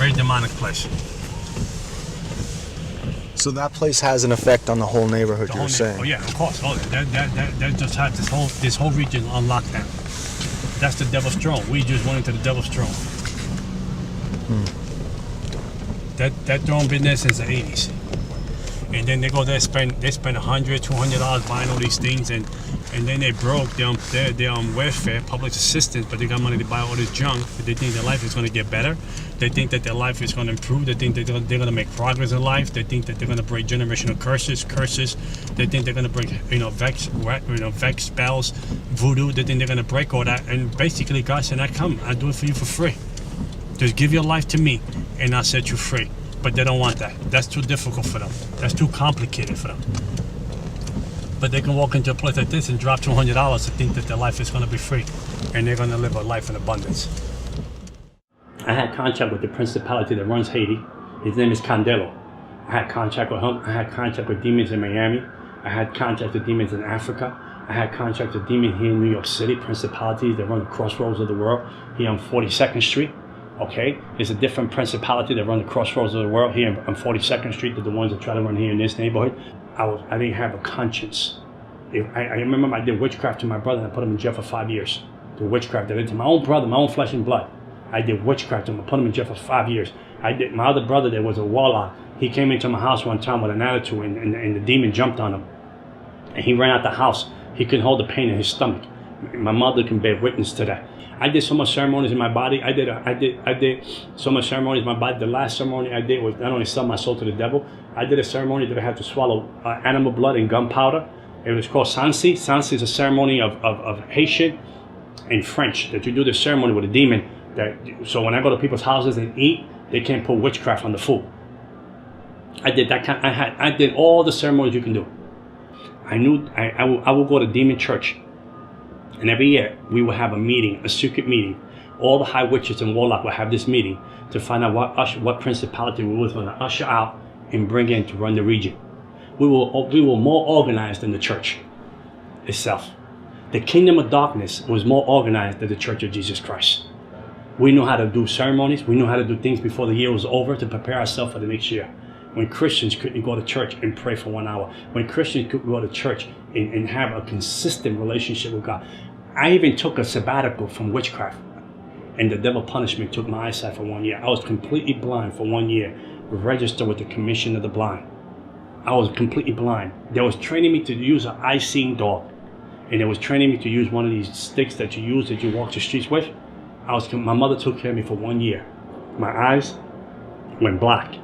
Very demonic place. So that place has an effect on the whole neighborhood, you're saying? Oh yeah, of course. Oh, that just had this whole region on lockdown. That's the devil's throne. We just went into the devil's throne. That throne business since the 80s. And then they go there, spend $100, $200 buying all these things, and then they broke. They're on welfare, public assistance, but they got money to buy all this junk. But they think their life is going to get better. They think that their life is going to improve. They think they're going to make progress in life. They think that they're going to break generational curses. They think they're going to break, vex spells, voodoo. They think they're going to break all that. And basically, God said, "I come. I do it for you for free. Just give your life to me, and I'll set you free." But they don't want that. That's too difficult for them. That's too complicated for them. But they can walk into a place like this and drop $200 to think that their life is going to be free, and they're going to live a life in abundance. I had contact with the principality that runs Haiti. His name is Candelo. I had contact with him. I had contact with demons in Miami. I had contact with demons in Africa. I had contact with demons here in New York City, principalities that run the crossroads of the world, here on 42nd Street. Okay, there's a different principality that run the crossroads of the world here on 42nd Street than the ones that try to run here in this neighborhood. I didn't have a conscience. I remember I did witchcraft to my brother and I put him in jail for 5 years. The witchcraft I did to my own brother, my own flesh and blood. I did witchcraft to him. I put him in jail for 5 years. My other brother that was a warlock. He came into my house one time with an attitude, and the demon jumped on him. And he ran out the house. He couldn't hold the pain in his stomach. My mother can bear witness to that. I did so much ceremonies in my body. I did so much ceremonies in my body. The last ceremony I did was not only sell my soul to the devil. I did a ceremony that I had to swallow animal blood and gunpowder. It was called Sansi. Sansi is a ceremony of Haitian and French that you do the ceremony with a demon. So when I go to people's houses and eat, they can't put witchcraft on the food. I did that kind. I did all the ceremonies you can do. I knew I would go to demon church. And every year, we would have a meeting, a secret meeting. All the high witches and warlocks would have this meeting to find out what principality we were going to usher out and bring in to run the region. We were more organized than the church itself. The kingdom of darkness was more organized than the Church of Jesus Christ. We knew how to do ceremonies. We knew how to do things before the year was over to prepare ourselves for the next year. When Christians couldn't go to church and pray for 1 hour. When Christians couldn't go to church and have a consistent relationship with God. I even took a sabbatical from witchcraft. And the devil punished me, took my eyesight for 1 year. I was completely blind for 1 year. Registered with the Commission of the Blind. I was completely blind. They was training me to use an eye-seeing dog. And they was training me to use one of these sticks that you use that you walk the streets with. My mother took care of me for 1 year. My eyes went black.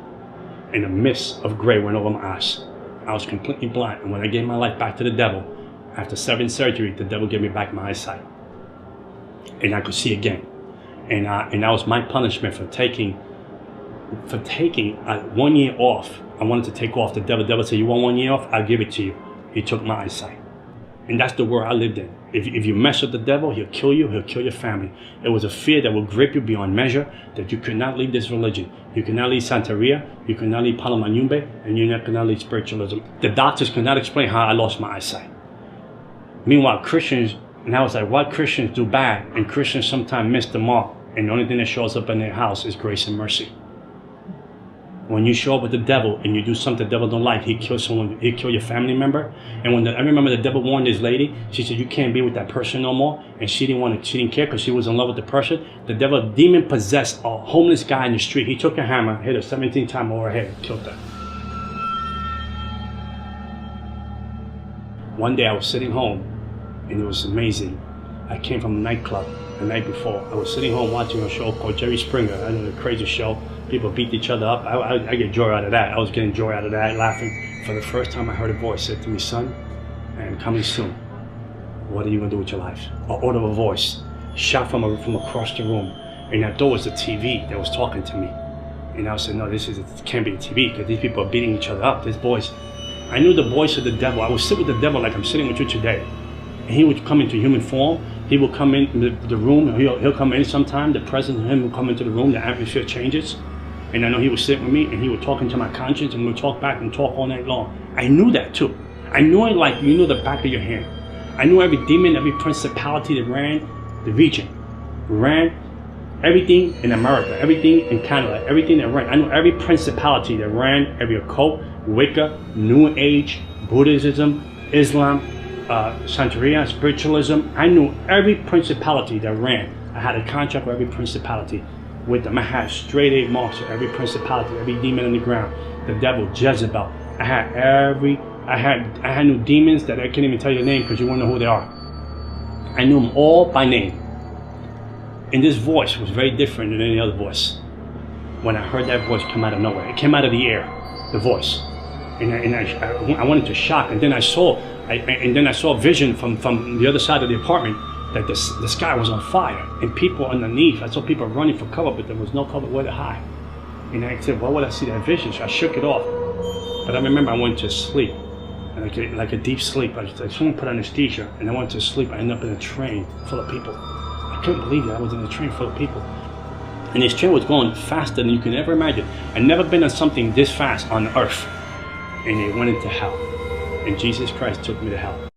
And a mist of gray went over my eyes. I was completely blind. And when I gave my life back to the devil, after 7 surgeries, the devil gave me back my eyesight. And I could see again. And that was my punishment for taking 1 year off. I wanted to take off. The devil said, "You want 1 year off? I'll give it to you." He took my eyesight. And that's the world I lived in. If you mess with the devil, he'll kill you, he'll kill your family. It was a fear that will grip you beyond measure, that you could not leave this religion. You could not leave Santeria, you could not leave Palamanyumbe, and you could not leave spiritualism. The doctors could not explain how I lost my eyesight. Meanwhile, Christians, and I was like, why Christians do bad, and Christians sometimes miss the mark, and the only thing that shows up in their house is grace and mercy. When you show up with the devil and you do something the devil don't like, he kills someone, he kill your family member. And I remember the devil warned this lady. She said, "You can't be with that person no more." And she didn't care because she was in love with the person. The devil, demon possessed a homeless guy in the street. He took a hammer, hit her 17 times over her head, and killed her. One day I was sitting home, and it was amazing. I came from a nightclub the night before. I was sitting home watching a show called Jerry Springer. I know, the crazy show. People beat each other up. I get joy out of that. I was getting joy out of that, laughing. For the first time I heard a voice said to me, "Son, I am coming soon. What are you going to do with your life?" Or audible voice, shot from across the room. And I thought it was the TV that was talking to me. And I said, "No, it can't be the TV because these people are beating each other up. These boys." I knew the voice of the devil. I would sit with the devil like I'm sitting with you today. And he would come into human form. He will come in the room. He'll come in sometime. The presence of him will come into the room. The atmosphere changes. And I know he would sit with me and he would talk into my conscience and we would talk back and talk all night long. I knew that too. I knew it like you know the back of your hand. I knew every demon, every principality that ran the region, ran everything in America, everything in Canada, everything that ran. I knew every principality that ran, every occult, Wicca, New Age, Buddhism, Islam, Santeria, spiritualism. I knew every principality that ran. I had a contract with every principality with them. I had straight A marks for every principality, every demon on the ground, the devil, Jezebel. I had new demons that I can't even tell you the name because you won't know who they are. I knew them all by name. And this voice was very different than any other voice. When I heard that voice come out of nowhere, it came out of the air, the voice. And I went into shock. And then I saw a vision from the other side of the apartment that the sky was on fire and people underneath. I saw people running for cover, but there was no cover where to hide. And I said, why would I see that vision? So I shook it off. But I remember I went to sleep, like a deep sleep. Like someone put anesthesia, and I went to sleep. I ended up in a train full of people. I couldn't believe that I was in a train full of people. And this train was going faster than you can ever imagine. I'd never been on something this fast on earth. And it went into hell. And Jesus Christ took me to hell.